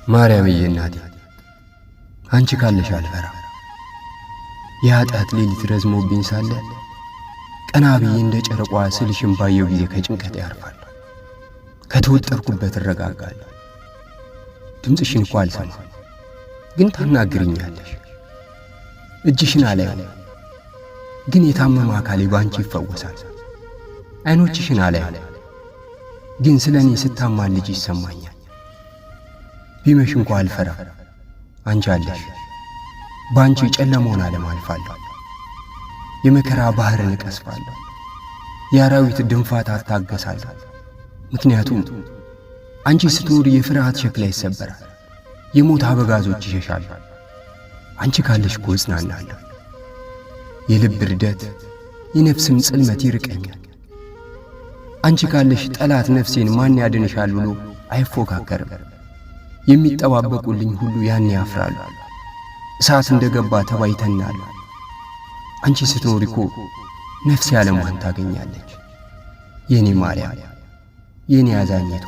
ማርያምዬ እናቴ አንቺ ካለሽ አልፈራ። የኃጢአት ሌሊት ረዝሞብኝ ሳለ ቀና ብዬ እንደ ጨረቋ ስልሽን ባየው ጊዜ ከጭንቀት ያርፋለሁ፣ ከተወጠርኩበት እረጋጋለሁ። ድምፅሽን እኮ አልሰማም፣ ግን ታናግሪኛለሽ። እጅሽን አላየው፣ ግን የታመመ አካሌ ባንቺ ይፈወሳል። አይኖችሽን አላየው፣ ግን ስለኔ ስታማልጅ ይሰማኛል። ቢመሽ እንኳ አልፈራ፣ አንቺ አለሽ። ባንቺ ጨለማውን ዓለም አልፋለሁ፣ የመከራ ባህርን እቀስፋለሁ፣ የአራዊት ድንፋታ አታገሳለሁ። ምክንያቱም አንቺ ስትኖር የፍርሃት ሸክላ ይሰበራል፣ የሞት አበጋዞች ይሸሻሉ። አንቺ ካለሽ እኮ እጽናናለሁ። የልብ ርደት የነፍስም ጽልመት ይርቀኛል። አንቺ ካለሽ ጠላት ነፍሴን ማን ያድንሻል ብሎ አይፎካከርም። የሚጠባበቁልኝ ሁሉ ያኔ ያፍራሉ። እሳት እንደገባ ተባይተናል። አንቺ ስትኖሪ እኮ ነፍሴ ዓለሟን ታገኛለች። የኔ ማርያም፣ የኔ አዛኝቷ